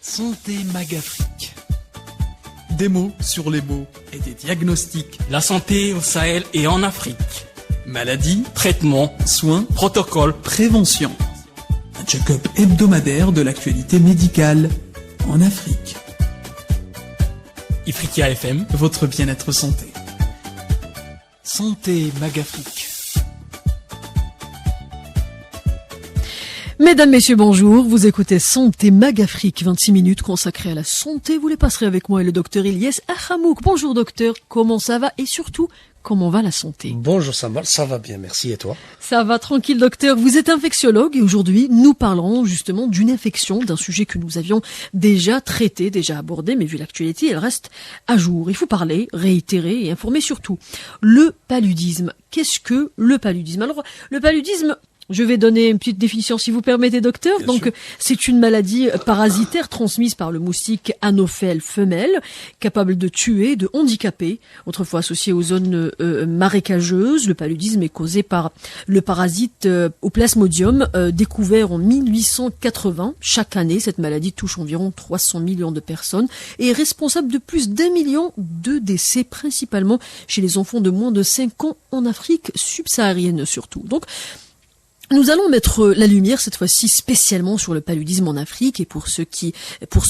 Santé Magafrique. Des mots sur les mots et des diagnostics. La santé au Sahel et en Afrique. Maladies, Traitements, soins, protocoles, prévention. Un check-up hebdomadaire de l'actualité médicale en Afrique. Ifriqiya FM, Votre bien-être santé. Santé Magafrique. Mesdames, Messieurs, bonjour. Vous écoutez Santé Magafrique, 26 minutes consacrées à la santé. Vous les passerez avec moi et le docteur Ilyes Achamouk. Bonjour docteur, comment ça va et surtout, comment va la santé? Bonjour Samuel, ça va bien, merci, et toi? Ça va tranquille docteur, vous êtes infectiologue et aujourd'hui nous parlerons justement d'une infection, d'un sujet que nous avions déjà traité, déjà abordé, mais vu l'actualité, elle reste à jour. Il faut parler, réitérer et informer surtout. Le paludisme. Qu'est-ce que le paludisme? Alors, le paludisme... Je vais donner une petite définition si vous permettez, docteur. Bien Donc, sûr. c'est une maladie parasitaire transmise par le moustique Anophèle femelle, capable de tuer, de handicaper. Autrefois associée aux zones marécageuses, le paludisme est causé par le parasite au plasmodium, découvert en 1880. Chaque année, cette maladie touche environ 300 millions de personnes et est responsable de plus d'1 million de décès, principalement chez les enfants de moins de 5 ans en Afrique subsaharienne surtout. Donc, nous allons mettre la lumière cette fois-ci spécialement sur le paludisme en Afrique et pour ceux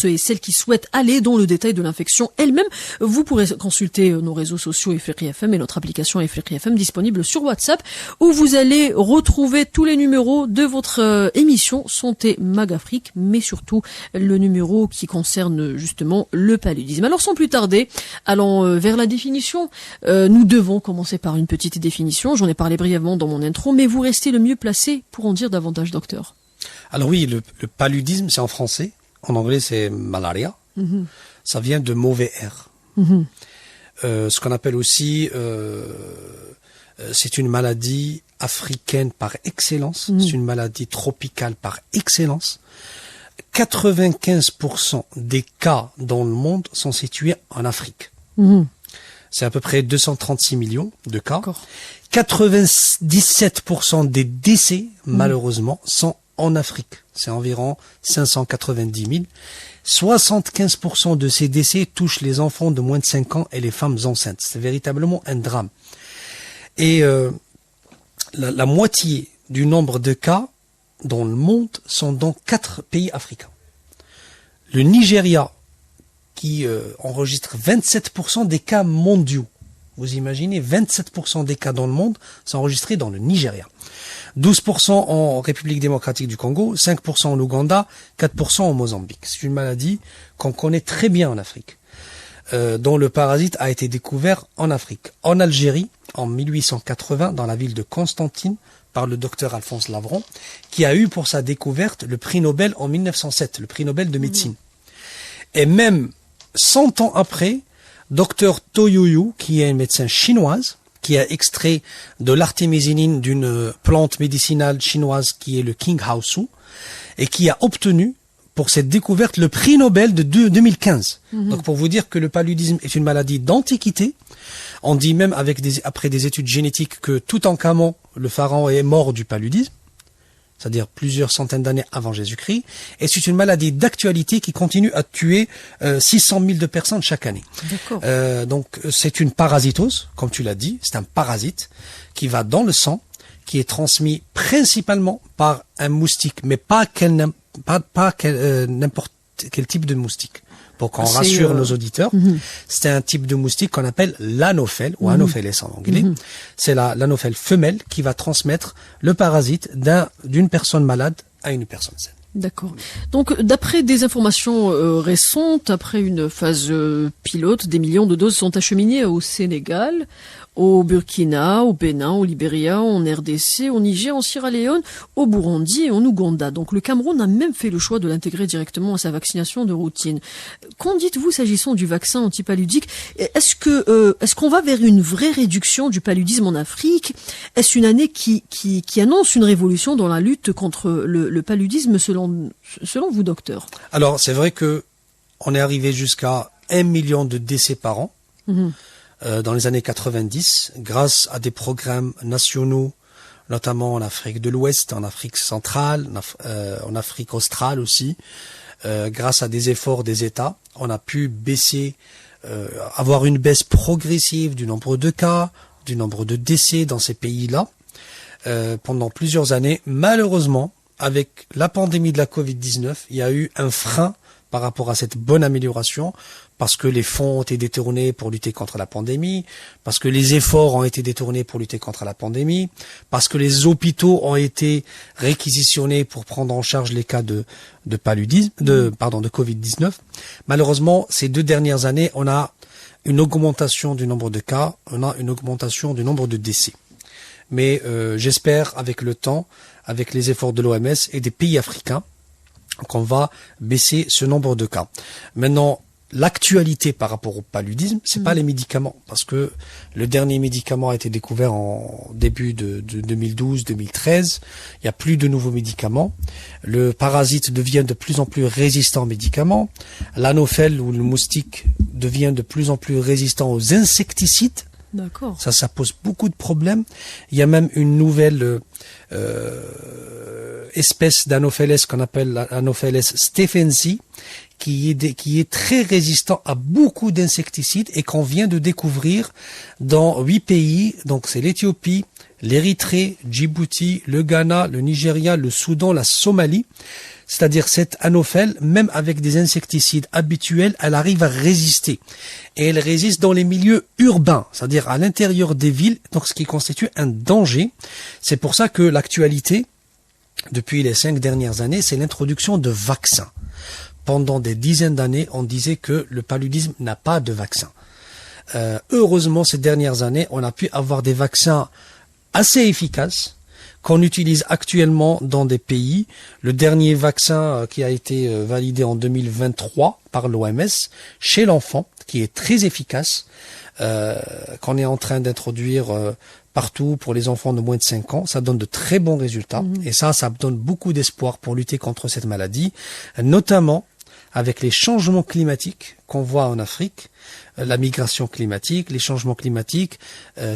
et celles qui souhaitent aller dans le détail de l'infection elle-même, vous pourrez consulter nos réseaux sociaux Ifriqiya FM et notre application Ifriqiya FM disponible sur WhatsApp où vous allez retrouver tous les numéros de votre émission Santé Magafrique, mais surtout le numéro qui concerne justement le paludisme. Alors sans plus tarder, allons vers la définition. Nous devons commencer par une petite définition. J'en ai parlé brièvement dans mon intro, mais vous restez le mieux placé pour en dire davantage, docteur. Alors oui, le paludisme, c'est en français. En anglais, c'est malaria. Ça vient de mauvais air. Ce qu'on appelle aussi, c'est une maladie africaine par excellence. C'est une maladie tropicale par excellence. 95% des cas dans le monde sont situés en Afrique. C'est à peu près 236 millions de cas. D'accord. 97% des décès, malheureusement, sont en Afrique. C'est environ 590 000. 75% de ces décès touchent les enfants de moins de 5 ans et les femmes enceintes. C'est véritablement un drame. Et la moitié du nombre de cas dans le monde sont dans 4 pays africains. Le Nigeria, qui enregistre 27% des cas mondiaux. Vous imaginez, 27% des cas dans le monde sont enregistrés dans le Nigeria. 12% en République démocratique du Congo, 5% en Ouganda, 4% au Mozambique. C'est une maladie qu'on connaît très bien en Afrique, dont le parasite a été découvert en Afrique. En Algérie, en 1880, dans la ville de Constantine, par le docteur Alphonse Lavron, qui a eu pour sa découverte le prix Nobel en 1907, le prix Nobel de médecine. Et même 100 ans après, Docteur Toyoyu, qui est une médecin chinoise, qui a extrait de l'artémisinine d'une plante médicinale chinoise qui est le King Haosu, et qui a obtenu pour cette découverte le prix Nobel de 2015. Donc pour vous dire que le paludisme est une maladie d'antiquité, on dit même après des études génétiques que Toutankhamon, le pharaon, est mort du paludisme, c'est-à-dire plusieurs centaines d'années avant Jésus-Christ, et c'est une maladie d'actualité qui continue à tuer 600 000 de personnes chaque année. Donc c'est une parasitose, comme tu l'as dit, c'est un parasite qui va dans le sang, qui est transmis principalement par un moustique, mais pas n'importe quel type de moustique. Pour qu'on rassure nos auditeurs, c'est un type de moustique qu'on appelle l'anophèle, ou anopheles en anglais. C'est l'anophèle femelle qui va transmettre le parasite d'une personne malade à une personne saine. D'accord. Donc, d'après des informations récentes, après une phase pilote, des millions de doses sont acheminées au Sénégal, au Burkina, au Bénin, au Libéria, en RDC, au Niger, en Sierra Leone, au Burundi et en Ouganda. Donc, le Cameroun a même fait le choix de l'intégrer directement à sa vaccination de routine. Qu'en dites-vous s'agissant du vaccin antipaludique? Est-ce qu'on va vers une vraie réduction du paludisme en Afrique? Est-ce une année qui annonce une révolution dans la lutte contre le paludisme selon vous, docteur? Alors, c'est vrai que on est arrivé jusqu'à 1 million de décès par an dans les années 90, grâce à des programmes nationaux notamment en Afrique de l'Ouest, en Afrique centrale, en Afrique australe aussi. Grâce à des efforts des États, on a pu baisser, avoir une baisse progressive du nombre de cas, du nombre de décès dans ces pays-là pendant plusieurs années. Malheureusement, avec la pandémie de la Covid-19, il y a eu un frein par rapport à cette bonne amélioration, parce que les fonds ont été détournés pour lutter contre la pandémie, parce que les efforts ont été détournés pour lutter contre la pandémie, parce que les hôpitaux ont été réquisitionnés pour prendre en charge les cas de paludisme, de Covid-19. Malheureusement, ces 2 dernières années, on a une augmentation du nombre de cas, on a une augmentation du nombre de décès. Mais j'espère, avec le temps, avec les efforts de l'OMS et des pays africains, qu'on va baisser ce nombre de cas. Maintenant, l'actualité par rapport au paludisme, c'est pas les médicaments, parce que le dernier médicament a été découvert en début de 2012-2013. Il y a plus de nouveaux médicaments. Le parasite devient de plus en plus résistant aux médicaments. L'anophèle ou le moustique devient de plus en plus résistant aux insecticides. D'accord. Ça pose beaucoup de problèmes. Il y a même une nouvelle espèce d'Anopheles qu'on appelle l'Anopheles stephensi, qui est très résistant à beaucoup d'insecticides et qu'on vient de découvrir dans 8 pays. Donc c'est l'Éthiopie, l'Érythrée, Djibouti, le Ghana, le Nigeria, le Soudan, la Somalie. C'est-à-dire cette anophèle, même avec des insecticides habituels, elle arrive à résister. Et elle résiste dans les milieux urbains, c'est-à-dire à l'intérieur des villes, donc ce qui constitue un danger. C'est pour ça que l'actualité, depuis les 5 dernières années, c'est l'introduction de vaccins. Pendant des dizaines d'années, on disait que le paludisme n'a pas de vaccin. Heureusement, ces dernières années, on a pu avoir des vaccins assez efficaces, qu'on utilise actuellement dans des pays. Le dernier vaccin qui a été validé en 2023 par l'OMS chez l'enfant, qui est très efficace, qu'on est en train d'introduire partout pour les enfants de moins de 5 ans. Ça donne de très bons résultats. Et ça donne beaucoup d'espoir pour lutter contre cette maladie, notamment avec les changements climatiques qu'on voit en Afrique, la migration climatique, les changements climatiques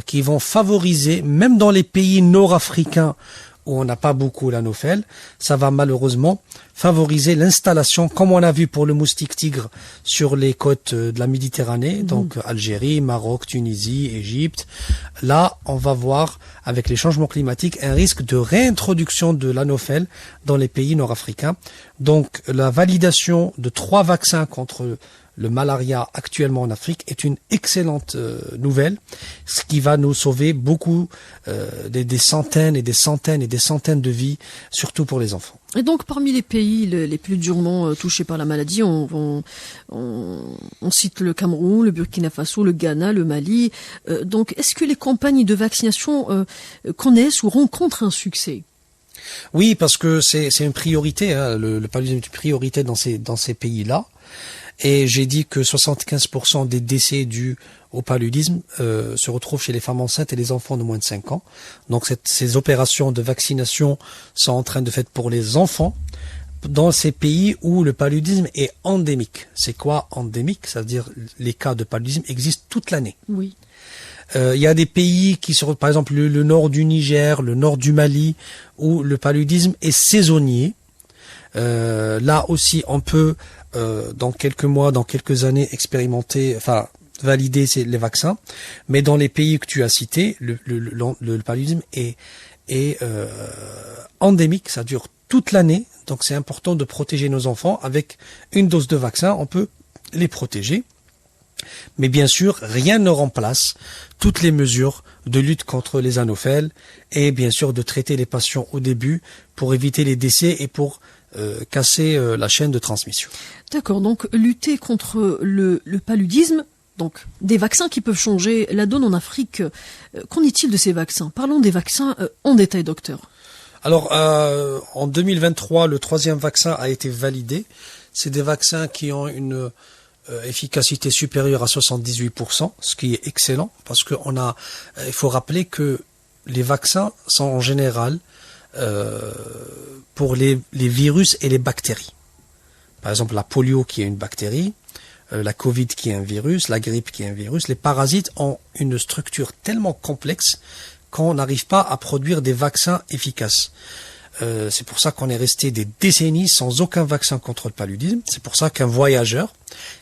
qui vont favoriser, même dans les pays nord-africains où on n'a pas beaucoup l'anophèle, ça va malheureusement favoriser l'installation, comme on a vu pour le moustique tigre sur les côtes de la Méditerranée, donc Algérie, Maroc, Tunisie, Égypte. Là, on va voir, avec les changements climatiques, un risque de réintroduction de l'anophèle dans les pays nord-africains. Donc, la validation de 3 vaccins contre le malaria actuellement en Afrique est une excellente nouvelle, ce qui va nous sauver beaucoup, des centaines et des centaines et des centaines de vies, surtout pour les enfants. Et donc, parmi les pays les plus durement touchés par la maladie, on cite le Cameroun, le Burkina Faso, le Ghana, le Mali. Donc, est-ce que les campagnes de vaccination connaissent ou rencontrent un succès ? Oui, parce que c'est une priorité, hein, le paludisme est une priorité dans ces pays-là. Et j'ai dit que 75% des décès dus au paludisme se retrouvent chez les femmes enceintes et les enfants de moins de 5 ans. Donc ces opérations de vaccination sont en train de faire pour les enfants dans ces pays où le paludisme est endémique. C'est quoi endémique ? C'est-à-dire les cas de paludisme existent toute l'année. Oui. Il y a des pays qui sont, par exemple, le nord du Niger, le nord du Mali, où le paludisme est saisonnier. Là aussi, on peut, dans quelques mois, dans quelques années, valider les vaccins. Mais dans les pays que tu as cités, le paludisme est endémique, ça dure toute l'année. Donc c'est important de protéger nos enfants. Avec une dose de vaccin, on peut les protéger. Mais bien sûr, rien ne remplace toutes les mesures de lutte contre les anophèles et bien sûr de traiter les patients au début pour éviter les décès et pour casser la chaîne de transmission. D'accord, donc lutter contre le paludisme, donc des vaccins qui peuvent changer la donne en Afrique. Qu'en est-il de ces vaccins ? Parlons des vaccins en détail, docteur. Alors, en 2023, le 3e vaccin a été validé. C'est des vaccins qui ont une efficacité supérieure à 78%, ce qui est excellent, parce que il faut rappeler que les vaccins sont en général pour les virus et les bactéries. Par exemple, la polio qui est une bactérie, la Covid qui est un virus, la grippe qui est un virus. Les parasites ont une structure tellement complexe qu'on n'arrive pas à produire des vaccins efficaces. C'est pour ça qu'on est resté des décennies sans aucun vaccin contre le paludisme. C'est pour ça qu'un voyageur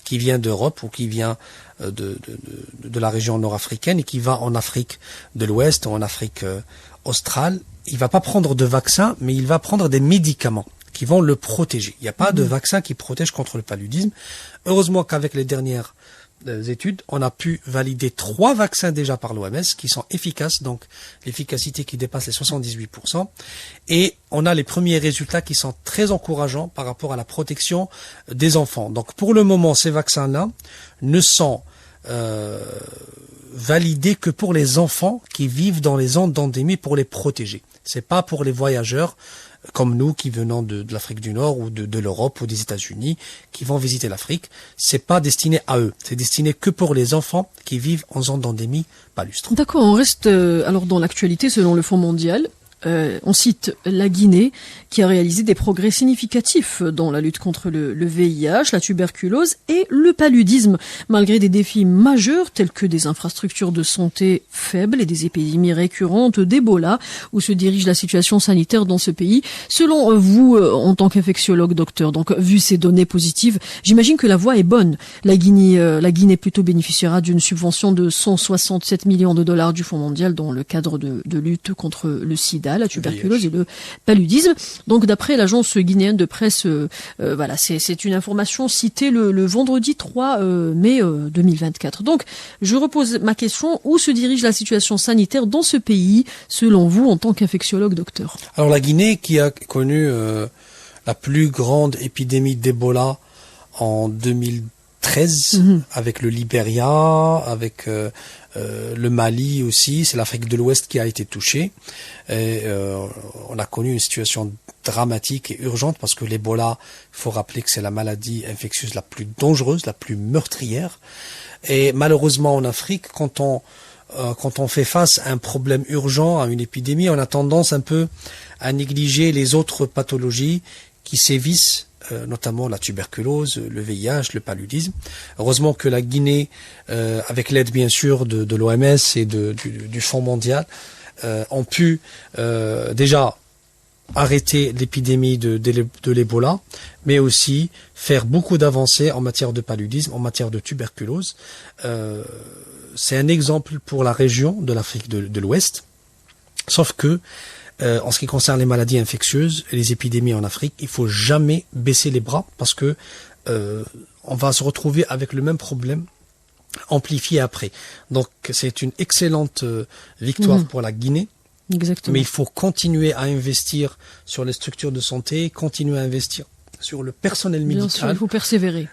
qui vient d'Europe ou qui vient de la région nord-africaine et qui va en Afrique de l'Ouest ou en Afrique australe, il va pas prendre de vaccin, mais il va prendre des médicaments qui vont le protéger. Il n'y a pas de vaccin qui protège contre le paludisme. Heureusement qu'avec les dernières études, on a pu valider 3 vaccins déjà par l'OMS qui sont efficaces, donc l'efficacité qui dépasse les 78%. Et on a les premiers résultats qui sont très encourageants par rapport à la protection des enfants. Donc pour le moment, ces vaccins-là ne sont validés que pour les enfants qui vivent dans les zones d'endémie pour les protéger. C'est pas pour les voyageurs comme nous qui venons de l'Afrique du Nord ou de l'Europe ou des États-Unis qui vont visiter l'Afrique. C'est pas destiné à eux. C'est destiné que pour les enfants qui vivent en zone d'endémie palustre. D'accord, on reste alors dans l'actualité selon le Fonds mondial. On cite la Guinée qui a réalisé des progrès significatifs dans la lutte contre le VIH, la tuberculose et le paludisme, malgré des défis majeurs tels que des infrastructures de santé faibles et des épidémies récurrentes d'Ebola. Où se dirige la situation sanitaire dans ce pays? Selon vous, en tant qu'infectiologue, docteur, donc vu ces données positives, j'imagine que la voie est bonne. La Guinée plutôt bénéficiera d'une subvention de 167 millions de dollars du Fonds mondial dans le cadre de lutte contre le sida, la tuberculose et le paludisme. Donc d'après l'agence guinéenne de presse, voilà, c'est une information citée le vendredi 3 mai 2024. Donc je repose ma question, où se dirige la situation sanitaire dans ce pays selon vous en tant qu'infectiologue, docteur? Alors la Guinée qui a connu la plus grande épidémie d'Ebola en 2013 avec le Libéria, avec le Mali aussi, c'est l'Afrique de l'Ouest qui a été touchée. Et, on a connu une situation dramatique et urgente parce que l'Ebola, il faut rappeler que c'est la maladie infectieuse la plus dangereuse, la plus meurtrière. Et malheureusement en Afrique, quand on fait face à un problème urgent, à une épidémie, on a tendance un peu à négliger les autres pathologies qui sévissent, notamment la tuberculose, le VIH, le paludisme. Heureusement que la Guinée, avec l'aide bien sûr de l'OMS et du Fonds mondial, ont pu déjà arrêter l'épidémie de l'Ebola, mais aussi faire beaucoup d'avancées en matière de paludisme, en matière de tuberculose. C'est un exemple pour la région de l'Afrique de l'Ouest, sauf que en ce qui concerne les maladies infectieuses et les épidémies en Afrique, il faut jamais baisser les bras parce que on va se retrouver avec le même problème amplifié après. Donc c'est une excellente victoire pour la Guinée. Exactement. Mais il faut continuer à investir sur les structures de santé, continuer à investir sur le personnel médical. Bien sûr, il faut persévérer.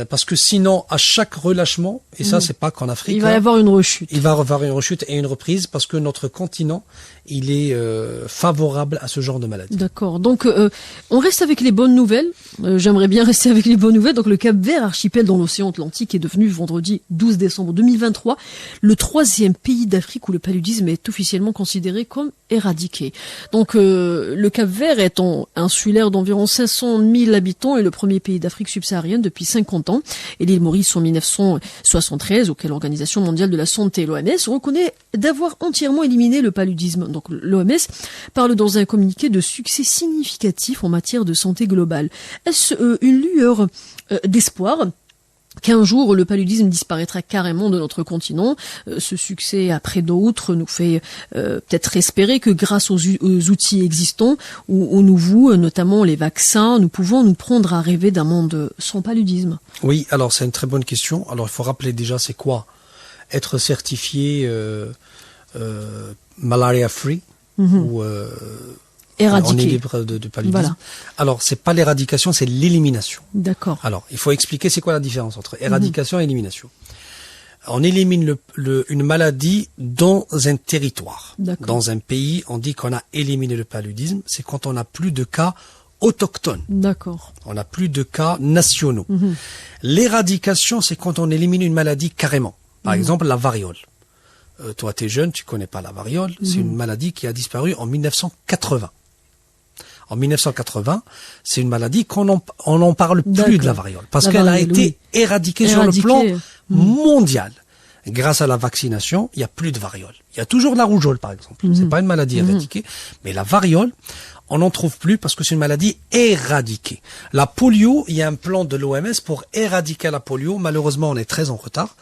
Parce que sinon, à chaque relâchement, et ça c'est pas qu'en Afrique, il va y avoir une rechute. Il va y avoir une rechute et une reprise parce que notre continent, il est favorable à ce genre de maladie. D'accord. Donc, on reste avec les bonnes nouvelles. J'aimerais bien rester avec les bonnes nouvelles. Donc, le Cap-Vert, archipel dans l'océan Atlantique, est devenu vendredi 12 décembre 2023 le 3e pays d'Afrique où le paludisme est officiellement considéré comme éradiqué. Donc, le Cap-Vert étant insulaire d'environ 500 000 habitants est le premier pays d'Afrique subsaharienne depuis 50 ans. Et l'île Maurice en 1973, auquel l'Organisation mondiale de la santé, l'OMS, reconnaît d'avoir entièrement éliminé le paludisme. Donc l'OMS parle dans un communiqué de succès significatif en matière de santé globale. Est-ce une lueur d'espoir qu'un jour le paludisme disparaîtra carrément de notre continent? Ce succès après d'autres nous fait peut-être espérer que grâce aux outils existants ou aux nouveaux, notamment les vaccins, nous pouvons nous prendre à rêver d'un monde sans paludisme. Oui, alors c'est une très bonne question. Alors il faut rappeler déjà c'est quoi être certifié malaria free ou éradiqué. On est libre de paludisme. Voilà. Alors, c'est pas l'éradication, c'est l'élimination. D'accord. Alors, il faut expliquer c'est quoi la différence entre éradication et élimination. On élimine une maladie dans un territoire. Dans un pays, on dit qu'on a éliminé le paludisme, c'est quand on n'a plus de cas autochtones. D'accord. On n'a plus de cas nationaux. L'éradication, c'est quand on élimine une maladie carrément. Par exemple, la variole. Toi, t'es jeune, tu connais pas la variole. C'est une maladie qui a disparu en 1980. En 1980, c'est une maladie qu'on n'en parle plus de la variole. Parce qu'elle a été éradiquée sur le plan mondial. grâce à la vaccination, il y a plus de variole. Il y a toujours la rougeole, par exemple. C'est pas une maladie éradiquée, mais la variole, on n'en trouve plus parce que c'est une maladie éradiquée. La polio, il y a un plan de l'OMS pour éradiquer la polio. Malheureusement, on est très en retard.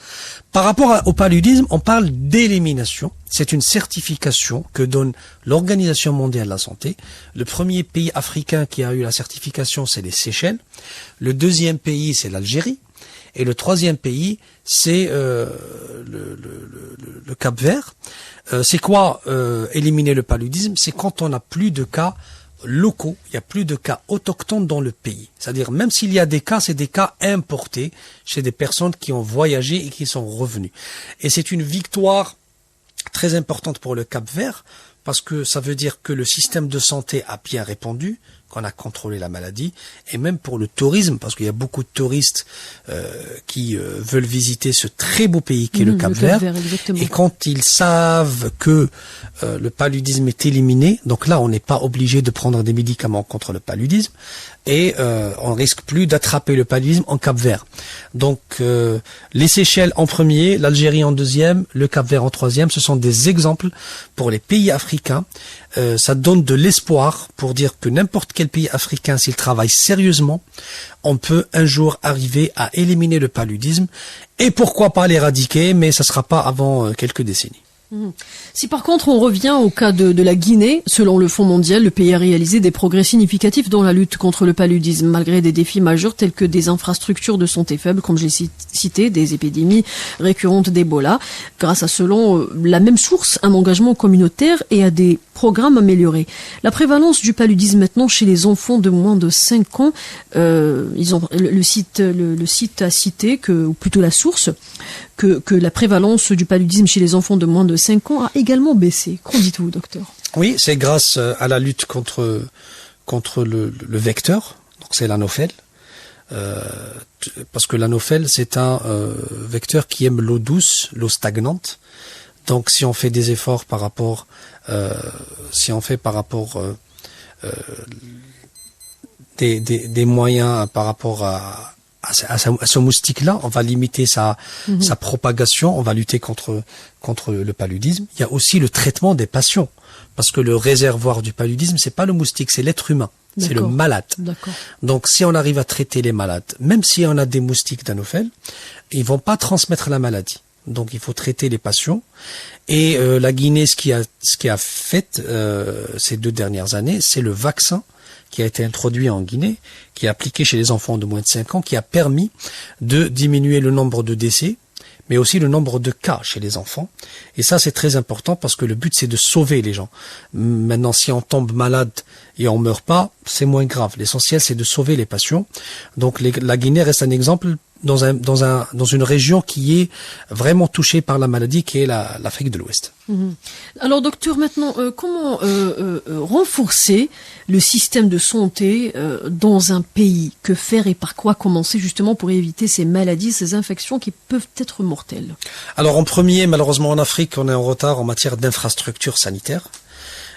Par rapport au paludisme, on parle d'élimination. C'est une certification que donne l'Organisation mondiale de la santé. Le premier pays africain qui a eu la certification, c'est les Seychelles. Le deuxième pays, c'est l'Algérie. Et le troisième pays, c'est le Cap-Vert. C'est quoi éliminer le paludisme? C'est quand on n'a plus de cas locaux, il n'y a plus de cas autochtones dans le pays. C'est-à-dire, même s'il y a des cas, c'est des cas importés chez des personnes qui ont voyagé et qui sont revenues. Et c'est une victoire très importante pour le Cap-Vert, parce que ça veut dire que le système de santé a bien répondu, qu'on a contrôlé la maladie, et même pour le tourisme, parce qu'il y a beaucoup de touristes qui veulent visiter ce très beau pays qu'est le Cap-Vert, et quand ils savent que le paludisme est éliminé, donc là on n'est pas obligé de prendre des médicaments contre le paludisme, et on risque plus d'attraper le paludisme en Cap-Vert. Donc les Seychelles en premier, l'Algérie en deuxième, le Cap-Vert en troisième, ce sont des exemples pour les pays africains. Ça donne de l'espoir pour dire que n'importe quel pays africain, s'il travaille sérieusement, on peut un jour arriver à éliminer le paludisme, et pourquoi pas l'éradiquer, mais ça sera pas avant quelques décennies. Si par contre on revient au cas de la Guinée, selon le Fonds mondial, le pays a réalisé des progrès significatifs dans la lutte contre le paludisme, malgré des défis majeurs tels que des infrastructures de santé faibles, comme j'ai cité, des épidémies récurrentes d'Ebola, grâce à, selon la même source, un engagement communautaire et à des programmes améliorés. La prévalence du paludisme maintenant chez les enfants de moins de 5 ans, le site a cité, ou plutôt la source, que la prévalence du paludisme chez les enfants de moins de 5 ans a également baissé. Qu'en dites-vous, docteur? Oui, c'est grâce à la lutte contre le vecteur, donc c'est l'anophèle, parce que l'anophèle c'est un vecteur qui aime l'eau douce, l'eau stagnante. Donc si on fait des efforts par rapport, des moyens par rapport à ce moustique-là, on va limiter sa propagation, on va lutter contre le paludisme. Il y a aussi le traitement des patients, parce que le réservoir du paludisme, c'est pas le moustique, c'est l'être humain, c'est le malade. Donc si on arrive à traiter les malades, même si on a des moustiques d'anophèle, ils vont pas transmettre la maladie. Donc il faut traiter les patients. Et la Guinée, ce qui a fait ces 2 dernières années, c'est le vaccin qui a été introduit en Guinée, qui est appliqué chez les enfants de moins de 5 ans, qui a permis de diminuer le nombre de décès, mais aussi le nombre de cas chez les enfants. Et ça, c'est très important parce que le but, c'est de sauver les gens. Maintenant, si on tombe malade et on meurt pas, c'est moins grave. L'essentiel, c'est de sauver les patients. Donc, la Guinée reste un exemple dans une région qui est vraiment touchée par la maladie, qui est l'Afrique de l'Ouest. Alors, docteur, maintenant, comment renforcer le système de santé dans un pays? Que faire et par quoi commencer justement pour éviter ces maladies, ces infections qui peuvent être mortelles? Alors, en premier, malheureusement en Afrique, on est en retard en matière d'infrastructures sanitaires.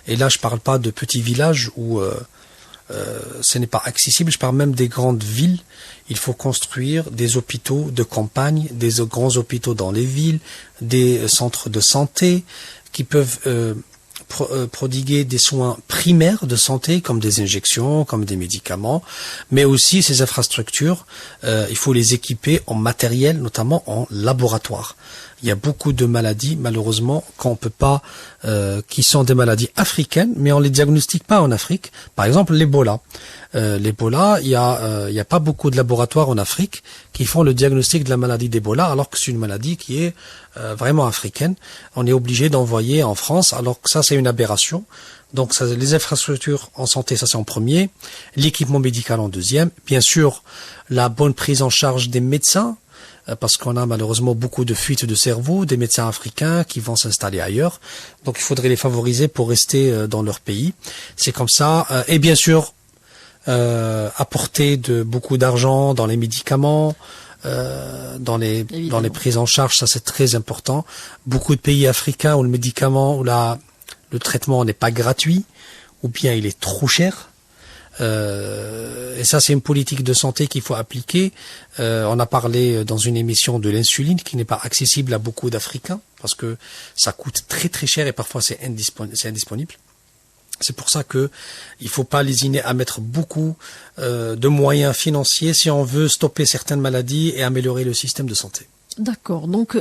Et là, je parle pas de petits villages où ce n'est pas accessible, je parle même des grandes villes. Il faut construire des hôpitaux de campagne, des grands hôpitaux dans les villes, des centres de santé qui peuvent prodiguer des soins primaires de santé comme des injections, comme des médicaments, mais aussi ces infrastructures, il faut les équiper en matériel, notamment en laboratoire. Il y a beaucoup de maladies, malheureusement, qu'on peut pas, qui sont des maladies africaines, mais on les diagnostique pas en Afrique. Par exemple, l'Ebola. L'Ebola, il y a pas beaucoup de laboratoires en Afrique qui font le diagnostic de la maladie d'Ebola, alors que c'est une maladie qui est vraiment africaine. On est obligé d'envoyer en France, alors que ça, c'est une aberration. Donc, ça, les infrastructures en santé, ça c'est en premier. L'équipement médical en deuxième. Bien sûr, la bonne prise en charge des médecins, parce qu'on a malheureusement beaucoup de fuites de cerveau, des médecins africains qui vont s'installer ailleurs. Donc il faudrait les favoriser pour rester dans leur pays. C'est comme ça. Et bien sûr, apporter beaucoup d'argent dans les médicaments, dans les prises en charge, ça c'est très important. Beaucoup de pays africains où le médicament, où le traitement n'est pas gratuit, ou bien il est trop cher. Et ça, c'est une politique de santé qu'il faut appliquer. On a parlé dans une émission de l'insuline qui n'est pas accessible à beaucoup d'Africains parce que ça coûte très très cher et parfois c'est indisponible. C'est pour ça que il faut pas lésiner à mettre beaucoup de moyens financiers si on veut stopper certaines maladies et améliorer le système de santé. D'accord. Donc,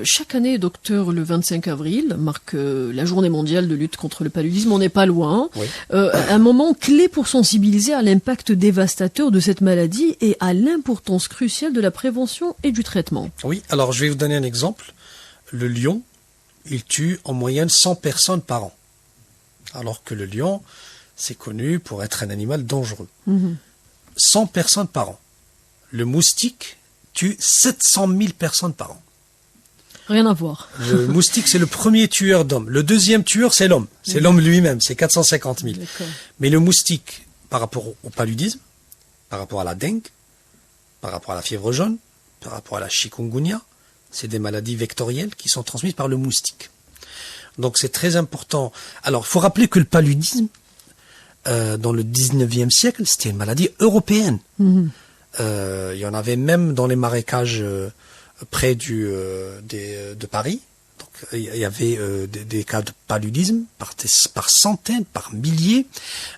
chaque année, docteur, le 25 avril marque la journée mondiale de lutte contre le paludisme. On n'est pas loin. Oui. Un moment clé pour sensibiliser à l'impact dévastateur de cette maladie et à l'importance cruciale de la prévention et du traitement. Oui. Alors, je vais vous donner un exemple. Le lion, il tue en moyenne 100 personnes par an. Alors que le lion, c'est connu pour être un animal dangereux. 100 personnes par an. Le moustique tue 700 000 personnes par an. Rien à voir. Le moustique, c'est le premier tueur d'hommes. Le deuxième tueur, c'est l'homme. C'est l'homme lui-même, c'est 450 000. D'accord. Mais le moustique, par rapport au paludisme, par rapport à la dengue, par rapport à la fièvre jaune, par rapport à la chikungunya, c'est des maladies vectorielles qui sont transmises par le moustique. Donc c'est très important. Alors, il faut rappeler que le paludisme, dans le 19e siècle, c'était une maladie européenne. Il y en avait même dans les marécages près de Paris. Donc, il y avait des cas de paludisme par centaines, par milliers.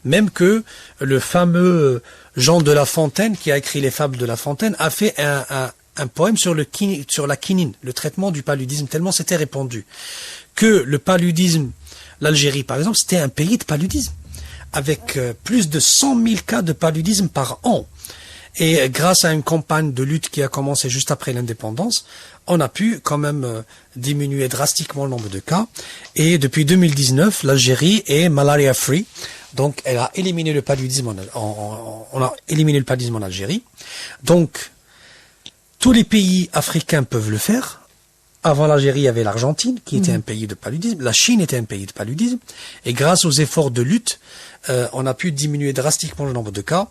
Même que le fameux Jean de La Fontaine, qui a écrit les fables de La Fontaine, a fait un poème sur la quinine, le traitement du paludisme, tellement c'était répandu. Que le paludisme, l'Algérie par exemple, c'était un pays de paludisme, avec plus de 100 000 cas de paludisme par an. Et grâce à une campagne de lutte qui a commencé juste après l'indépendance, on a pu quand même diminuer drastiquement le nombre de cas. Et depuis 2019, l'Algérie est malaria free. Donc, elle a éliminé le paludisme on a éliminé le paludisme en Algérie. Donc, tous les pays africains peuvent le faire. Avant l'Algérie, il y avait l'Argentine, qui était un pays de paludisme. La Chine était un pays de paludisme. Et grâce aux efforts de lutte, on a pu diminuer drastiquement le nombre de cas.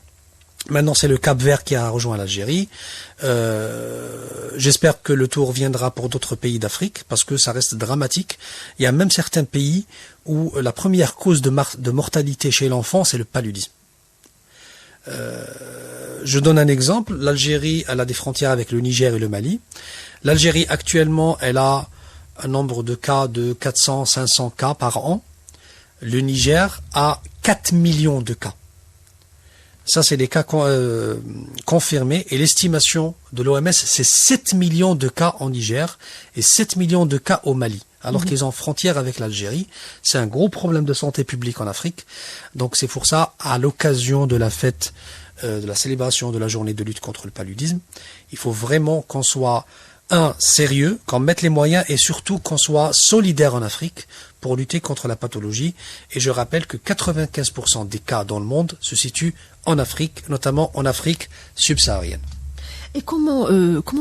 Maintenant, c'est le Cap-Vert qui a rejoint l'Algérie. J'espère que le tour viendra pour d'autres pays d'Afrique, parce que ça reste dramatique. Il y a même certains pays où la première cause de mortalité chez l'enfant, c'est le paludisme. Je donne un exemple. L'Algérie, elle a des frontières avec le Niger et le Mali. L'Algérie, actuellement, elle a un nombre de cas de 400-500 cas par an. Le Niger a 4 millions de cas. Ça, c'est des cas confirmés. Et l'estimation de l'OMS, c'est 7 millions de cas en Niger et 7 millions de cas au Mali. Alors qu'ils ont frontière avec l'Algérie. C'est un gros problème de santé publique en Afrique. Donc c'est pour ça, à l'occasion de la fête, de la célébration de la journée de lutte contre le paludisme, il faut vraiment qu'on soit sérieux, qu'on mette les moyens et surtout qu'on soit solidaire en Afrique pour lutter contre la pathologie. Et je rappelle que 95% des cas dans le monde se situent en Afrique, notamment en Afrique subsaharienne. Et comment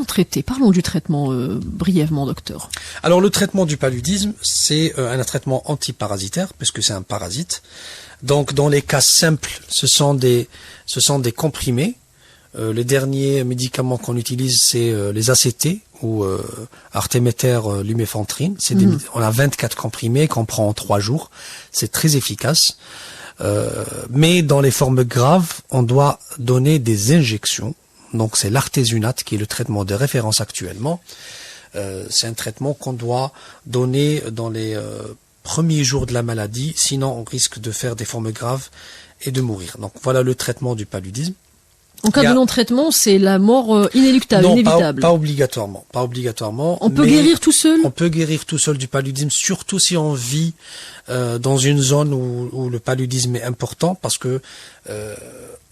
traiter? Parlons du traitement brièvement, docteur. Alors le traitement du paludisme, c'est un traitement antiparasitaire, puisque c'est un parasite. Donc dans les cas simples, ce sont des comprimés. Les derniers médicaments qu'on utilise, c'est les ACT ou artéméter luméfantrine. On a 24 comprimés qu'on prend en 3 jours. C'est très efficace. Mais dans les formes graves, on doit donner des injections. Donc c'est l'artésunate qui est le traitement de référence actuellement. C'est un traitement qu'on doit donner dans les premiers jours de la maladie, sinon on risque de faire des formes graves et de mourir. Donc voilà le traitement du paludisme. En cas de non-traitement, c'est la mort inéluctable, inévitable. Pas obligatoirement. Pas obligatoirement. On peut guérir tout seul? On peut guérir tout seul du paludisme, surtout si on vit dans une zone où le paludisme est important, parce que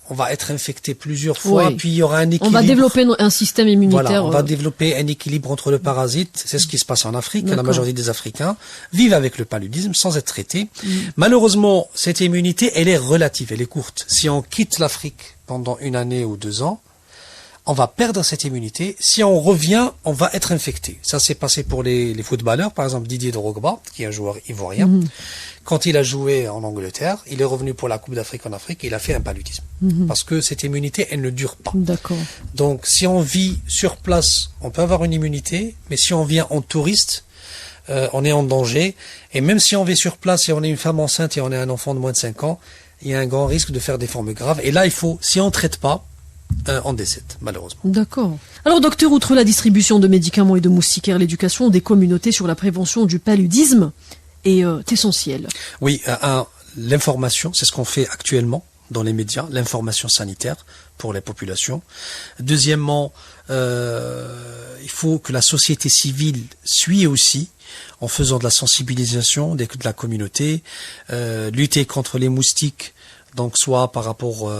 on va être infecté plusieurs fois, puis il y aura un équilibre. On va développer un système immunitaire. Voilà, on va développer un équilibre entre le parasite. C'est ce qui se passe en Afrique. La majorité des Africains vivent avec le paludisme sans être traités. Malheureusement, cette immunité, elle est relative, elle est courte. Si on quitte l'Afrique pendant 1 année ou 2 ans, on va perdre cette immunité. Si on revient, on va être infecté. Ça s'est passé pour les footballeurs, par exemple Didier Drogba, qui est un joueur ivoirien. Quand il a joué en Angleterre, il est revenu pour la Coupe d'Afrique en Afrique et il a fait un paludisme. Parce que cette immunité, elle ne dure pas. D'accord. Donc, si on vit sur place, on peut avoir une immunité, mais si on vient en touriste, on est en danger. Et même si on vit sur place et on est une femme enceinte et on est un enfant de moins de 5 ans, il y a un grand risque de faire des formes graves. Et là, si on ne traite pas, on décède, malheureusement. D'accord. Alors, docteur, outre la distribution de médicaments et de moustiquaires, l'éducation des communautés sur la prévention du paludisme est essentielle. Oui, l'information, c'est ce qu'on fait actuellement dans les médias, l'information sanitaire pour les populations. Deuxièmement, il faut que la société civile suive aussi en faisant de la sensibilisation de la communauté, lutter contre les moustiques, donc soit par rapport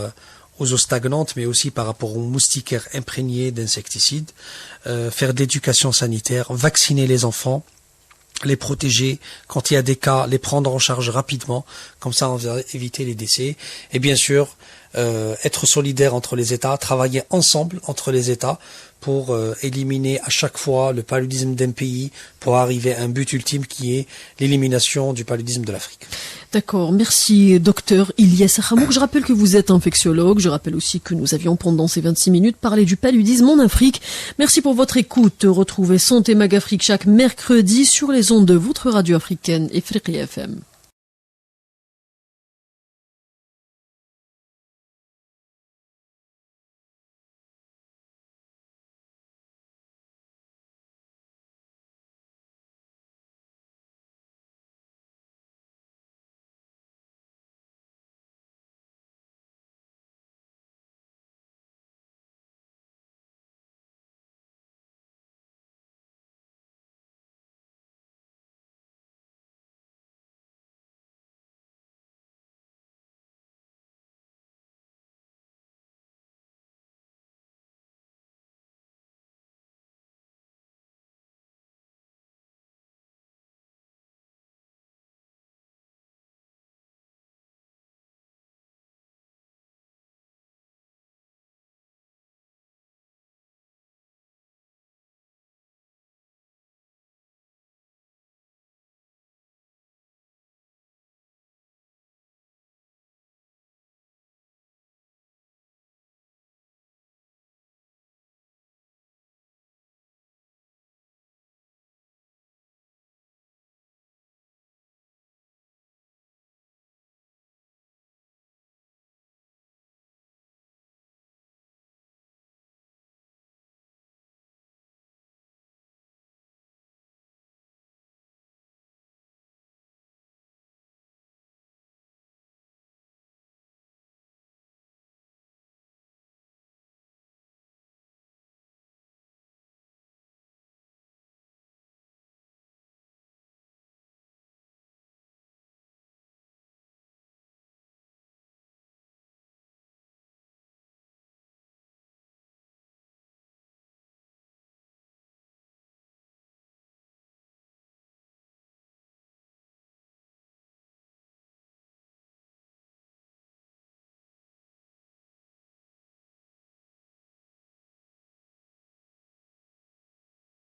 aux eaux stagnantes, mais aussi par rapport aux moustiquaires imprégnés d'insecticides, faire de l'éducation sanitaire, vacciner les enfants, les protéger quand il y a des cas, les prendre en charge rapidement, comme ça on va éviter les décès. Et bien sûr, être solidaire entre les États, travailler ensemble entre les États pour éliminer à chaque fois le paludisme d'un pays, pour arriver à un but ultime qui est l'élimination du paludisme de l'Afrique. D'accord, merci docteur Ilyes Hamouk. Je rappelle que vous êtes infectiologue, je rappelle aussi que nous avions pendant ces 26 minutes parlé du paludisme en Afrique. Merci pour votre écoute. Retrouvez Santé Mag Afrique chaque mercredi sur les ondes de votre radio africaine Afrique FM.